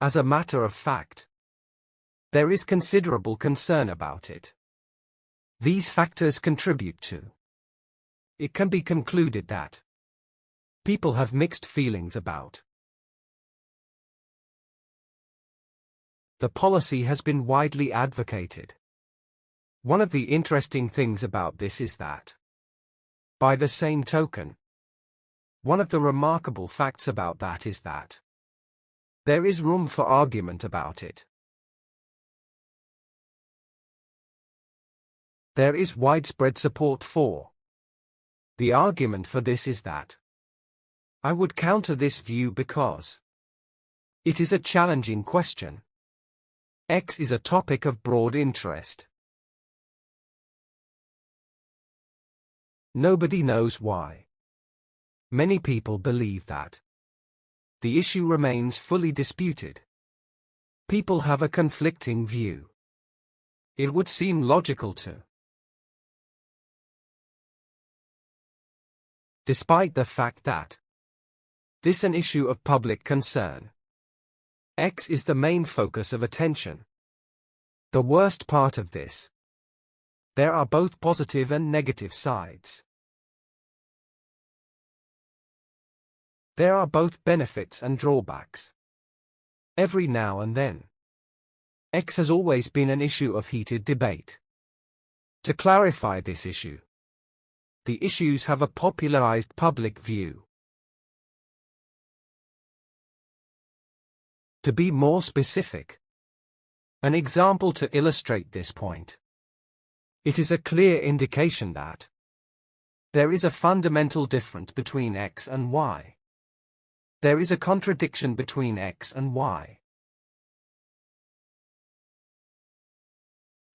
As a matter of fact, there is considerable concern about it. These factors contribute to. It can be concluded that people have mixed feelings about the policy has been widely advocated. One of the interesting things about this is that, by the same token, one of the remarkable facts about that is that there is room for argument about it. There is widespread support for. The argument for this is that I would counter this view because it is a challenging question. X is a topic of broad interest. Nobody knows why. Many people believe that the issue remains fully disputed. People have a conflicting view. It would seem logical to. Despite the fact that this is an issue of public concern, X is the main focus of attention. The worst part of this: there are both positive and negative sides. There are both benefits and drawbacks. Every now and then, X has always been an issue of heated debate. To clarify this issue, the issues have a popularized public view. To be more specific, an example to illustrate this point. It is a clear indication that there is a fundamental difference between X and Y. There is a contradiction between X and Y.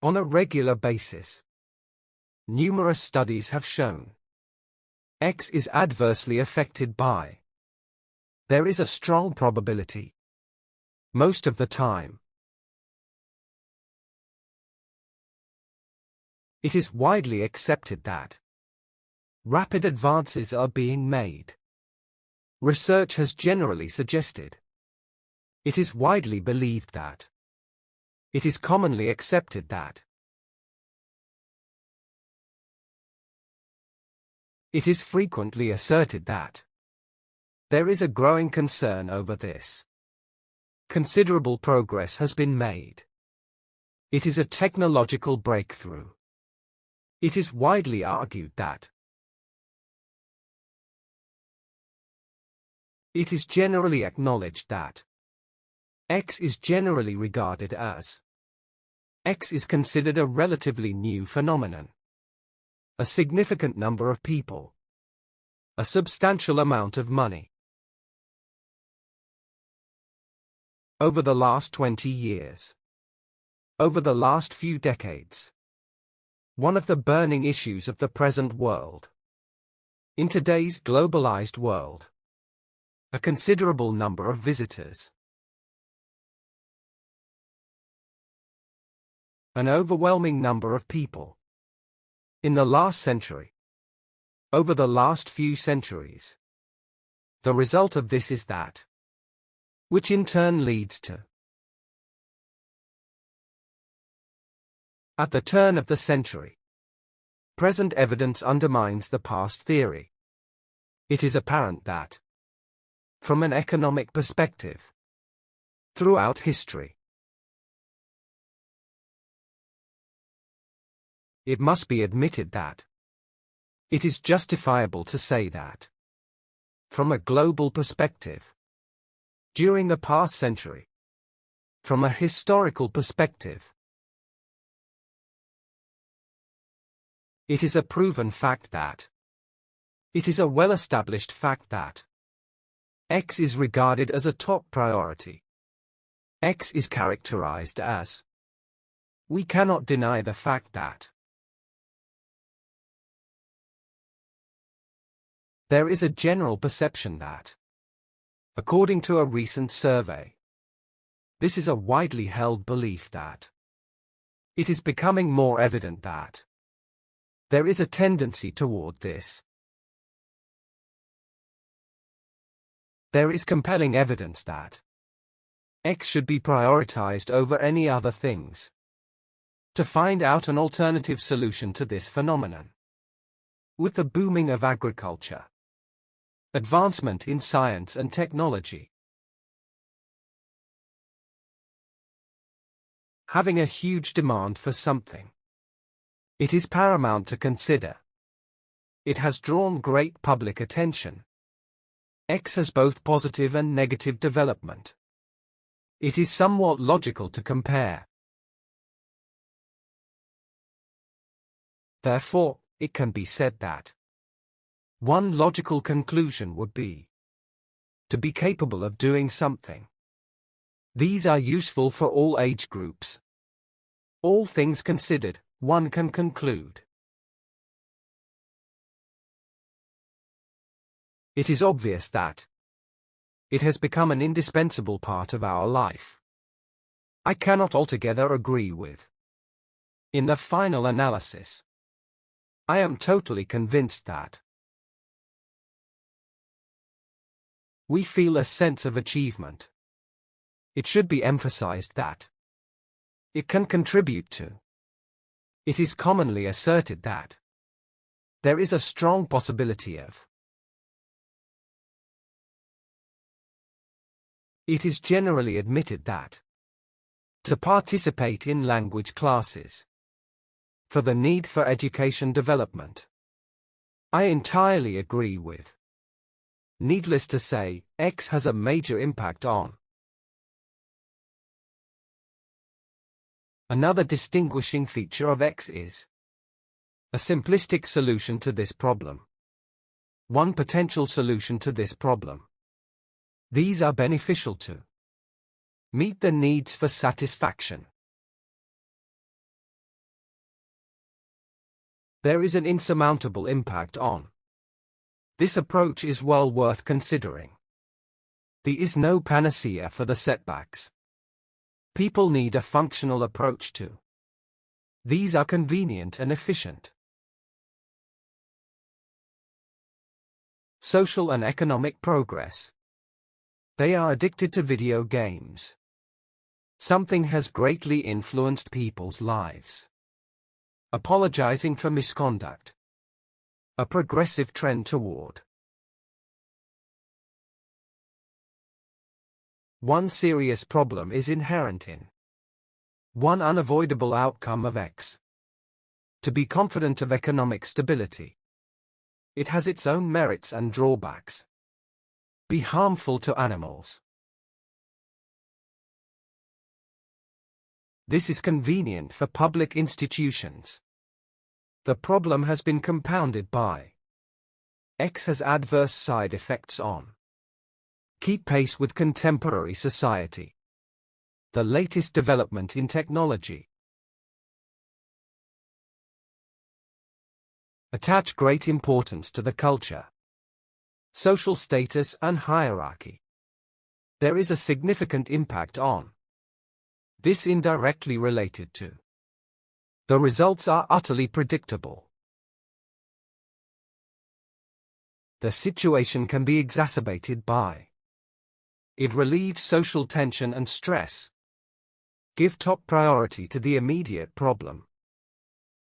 On a regular basis, numerous studies have shown X is adversely affected by. There is a strong probability, most of the time. It is widely accepted that rapid advances are being made. Research has generally suggested. It is widely believed that. It is commonly accepted that. It is frequently asserted that there is a growing concern over this. Considerable progress has been made. It is a technological breakthrough. It is widely argued that it is generally acknowledged that X is generally regarded as. X is considered a relatively new phenomenon. A significant number of people. A substantial amount of money. Over the last 20 years. Over the last few decades. One of the burning issues of the present world. In today's globalized world. A considerable number of visitors. An overwhelming number of people. In the last century. Over the last few centuries. The result of this is that, which in turn leads to. At the turn of the century, present evidence undermines the past theory. It is apparent that, from an economic perspective, throughout history, it must be admitted that it is justifiable to say that, from a global perspective, during the past century, from a historical perspective, it is a proven fact that, it is a well-established fact that, X is regarded as a top priority. X is characterized as. We cannot deny the fact that there is a general perception that, according to a recent survey, this is a widely held belief that it is becoming more evident that there is a tendency toward this. There is compelling evidence that X should be prioritized over any other things. To find out an alternative solution to this phenomenon. With the booming of agriculture, advancement in science and technology, having a huge demand for something, it is paramount to consider. It has drawn great public attention. X has both positive and negative development. It is somewhat logical to compare. Therefore, it can be said that one logical conclusion would be to be capable of doing something. These are useful for all age groups. All things considered, one can conclude. It is obvious that it has become an indispensable part of our life. I cannot altogether agree with. In the final analysis, I am totally convinced that we feel a sense of achievement. It should be emphasized that it can contribute to. It is commonly asserted that there is a strong possibility of. It is generally admitted that to participate in language classes for the need for education development. I entirely agree with. Needless to say, X has a major impact on. Another distinguishing feature of X is a simplistic solution to this problem. One potential solution to this problem. These are beneficial to meet the needs for satisfaction. There is an insurmountable impact on. This approach is well worth considering. There is no panacea for the setbacks. People need a functional approach to. These are convenient and efficient. Social and economic progress. They are addicted to video games. Something has greatly influenced people's lives. Apologizing for misconduct. A progressive trend toward. One serious problem is inherent in. One unavoidable outcome of X. To be confident of economic stability. It has its own merits and drawbacks. Be harmful to animals. This is convenient for public institutions. The problem has been compounded by. X has adverse side effects on. Keep pace with contemporary society. The latest development in technology. Attach great importance to the culture, social status and hierarchy. There is a significant impact on. This indirectly related to. The results are utterly predictable. The situation can be exacerbated by. It relieves social tension and stress. Give top priority to the immediate problem.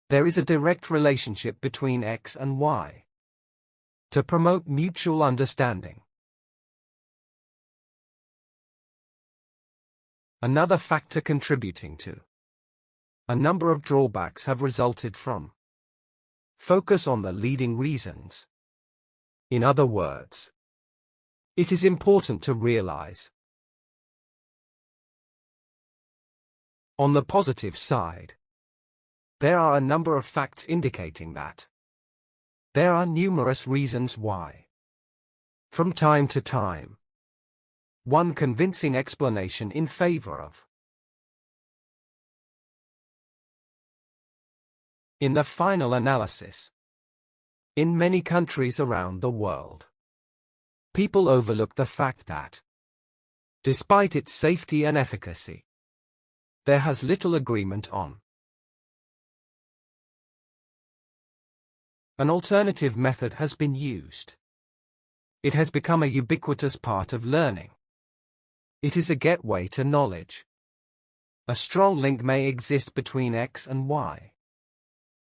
There is a direct relationship between X and Y. To promote mutual understanding. Another factor contributing to. A number of drawbacks have resulted from. Focus on the leading reasons. In other words, it is important to realize. On the positive side, there are a number of facts indicating that. There are numerous reasons why. From time to time. One convincing explanation in favor of. In the final analysis. In many countries around the world. People overlook the fact that. Despite its safety and efficacy. There has little agreement on. An alternative method has been used. It has become a ubiquitous part of learning. It is a gateway to knowledge. A strong link may exist between X and Y.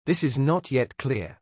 This is not yet clear.